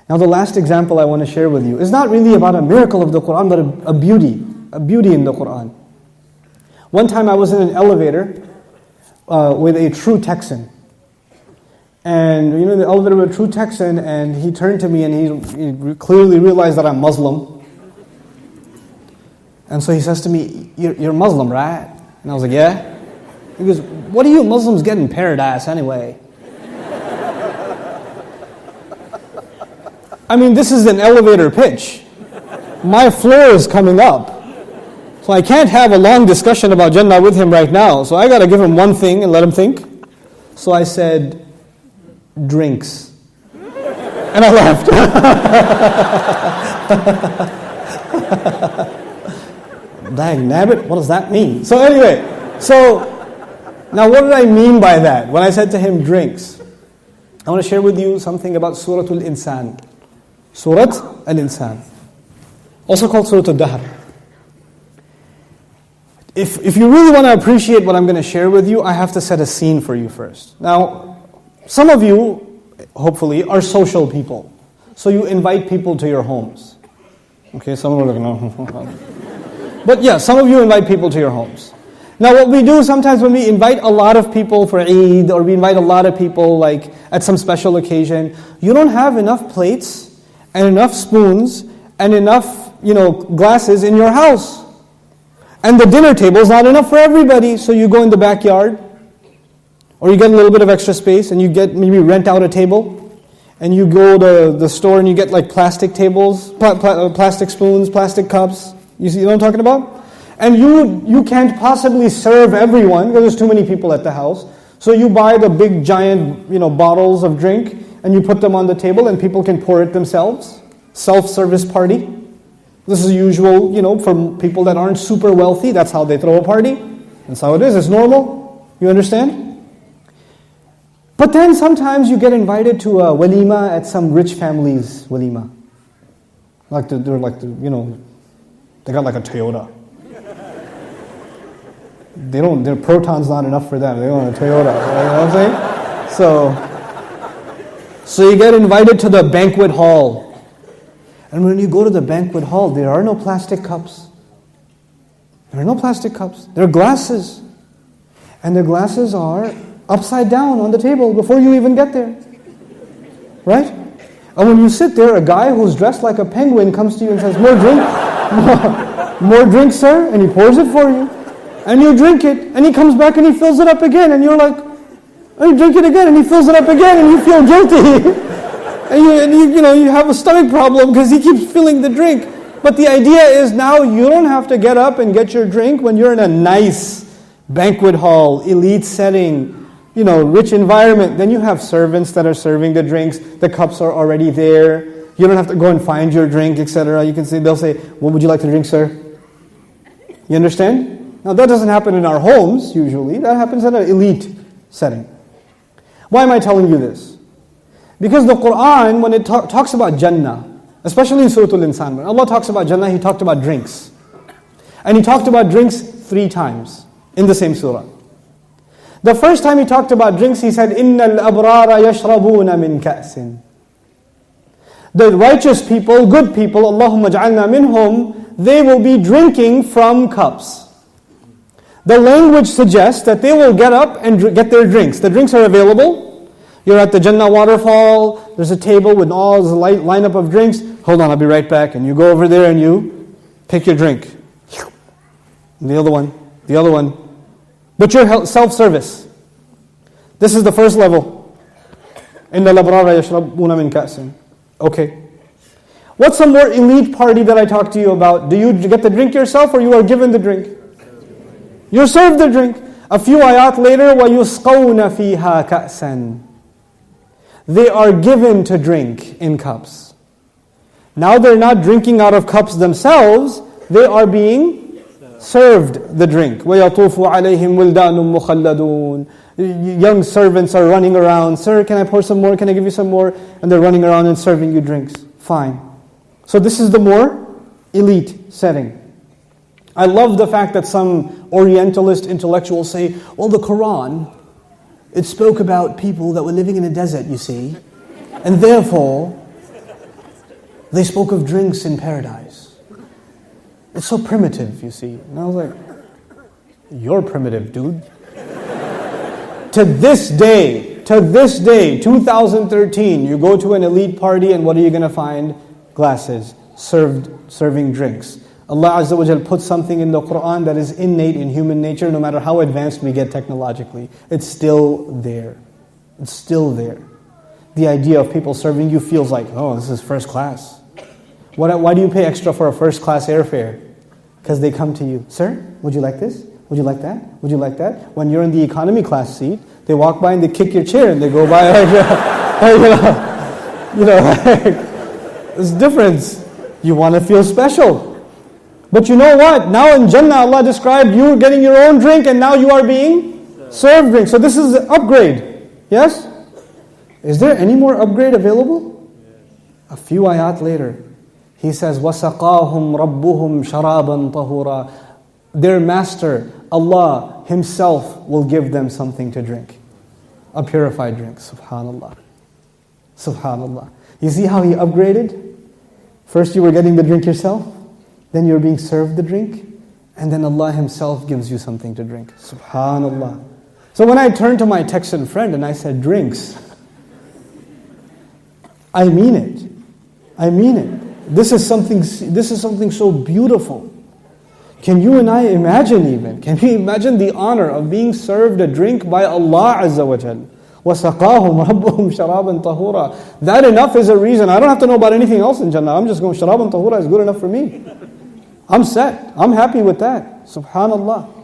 Now the last example I want to share with you is not really about a miracle of the Quran, but a beauty in the Quran. One time I was in an elevator with a true Texan. And the elevator with a true Texan, and he turned to me and he clearly realized that I'm Muslim. And so he says to me, you're Muslim, right? And I was like, yeah. He goes, what do you Muslims get in paradise anyway? I mean, this is an elevator pitch. My floor is coming up. So I can't have a long discussion about Jannah with him right now. So I got to give him one thing and let him think. So I said, drinks. And I left. Dang nabbit, what does that mean? So anyway, now what did I mean by that? When I said to him, drinks. I want to share with you something about Surah al-Insan. Surah al-Insan. Also called Surah al-Dahr. If you really want to appreciate what I'm going to share with you, I have to set a scene for you first. Now, some of you, hopefully, are social people. So you invite people to your homes. Okay, some of you are like, no. But yeah, some of you invite people to your homes. Now what we do sometimes when we invite a lot of people for Eid, or we invite a lot of people like at some special occasion, you don't have enough plates and enough spoons and enough, glasses in your house. And the dinner table is not enough for everybody, so you go in the backyard, or you get a little bit of extra space and you maybe rent out a table, and you go to the store and you get like plastic tables, plastic spoons, plastic cups. You see what I'm talking about? And you can't possibly serve everyone because there's too many people at the house. So you buy the big giant, bottles of drink and you put them on the table and people can pour it themselves. Self-service party. This is usual, for people that aren't super wealthy. That's how they throw a party. That's how it is. It's normal. You understand? But then sometimes you get invited to a walima at some rich family's walima. They got like a Toyota. Their proton's not enough for them. They want a Toyota. You know what I'm saying? So you get invited to the banquet hall. And when you go to the banquet hall, there are no plastic cups. There are no plastic cups. There are glasses. And the glasses are upside down on the table before you even get there. Right? And when you sit there, a guy who's dressed like a penguin comes to you and says, more drink? More drink, sir? And he pours it for you. And you drink it, and he comes back and he fills it up again, and you're like, and you drink it again, and he fills it up again, and you feel guilty. and you have a stomach problem because he keeps filling the drink. But the idea is now you don't have to get up and get your drink when you're in a nice banquet hall, elite setting, rich environment. Then you have servants that are serving the drinks. The cups are already there. You don't have to go and find your drink, etc. They'll say, what would you like to drink, sir? You understand? Now that doesn't happen in our homes usually. That happens in an elite setting. Why am I telling you this? Because the Quran, when it talks about Jannah, especially in Surah al-Insan, when Allah talks about Jannah, He talked about drinks. And He talked about drinks 3 times in the same surah. The first time He talked about drinks, He said, إِنَّ الْأَبْرَارَ يَشْرَبُونَ مِنْ كَأْسٍ. The righteous people, good people, Allahumma ja'alna minhum, they will be drinking from cups. The language suggests that they will get up and get their drinks. The drinks are available. You're at the Jannah waterfall. There's a table with all the lineup of drinks. Hold on, I'll be right back. And you go over there and you pick your drink. And the other one. But you're self-service. This is the first level. إِنَّ الْأَبْرَارَ يَشْرَبُونَ مِنْ كَأْسٍ. Okay. What's a more elite party that I talked to you about? Do you get the drink yourself or you are given the drink? You're served the drink. A few ayat later, وَيُسْقَوْنَ فِيهَا كَأْسًا. They are given to drink in cups. Now they're not drinking out of cups themselves, they are being served the drink. وَيَطُوفُ عَلَيْهِمْ وِلْدَانٌ مُخَلَّدُونَ. Young servants are running around. Sir, can I pour some more? Can I give you some more? And they're running around and serving you drinks. Fine. So this is the more elite setting. I love the fact that some Orientalist intellectuals say, well, the Quran, it spoke about people that were living in a desert, you see. And therefore, They spoke of drinks in paradise. It's so primitive, you see. And I was like, you're primitive, dude. To this day, 2013, you go to an elite party and what are you going to find? Glasses, serving drinks. Allah Azza wa Jal put something in the Quran that is innate in human nature, no matter how advanced we get technologically. It's still there. It's still there. The idea of people serving you feels like, oh, this is first class. Why do you pay extra for a first class airfare? Because they come to you, sir, would you like this? Would you like that? Would you like that? When you're in the economy class seat, they walk by and they kick your chair and they go by like, there's a difference. You want to feel special. But you know what? Now in Jannah, Allah described you getting your own drink and now you are being served drink. So this is an upgrade. Yes? Is there any more upgrade available? A few ayat later, He says, وَسَقَاهُمْ رَبُّهُمْ شَرَابًا طَهُورًا. Their master, Allah Himself, will give them something to drink. A purified drink. Subhanallah. Subhanallah. You see how He upgraded? First you were getting the drink yourself, then you're being served the drink, and then Allah Himself gives you something to drink. Subhanallah. So when I turned to my Texan friend and I said, drinks, I mean it. I mean it. This is something so beautiful. Can you and I imagine even? Can we imagine the honor of being served a drink by Allah Azza wa Jal? وَسَقَاهُمْ رَبُّهُمْ شَرَابًا طَهُورًا. That enough is a reason. I don't have to know about anything else in Jannah. I'm just going, شَرَابًا طَهُورًا is good enough for me. I'm set. I'm happy with that. Subhanallah.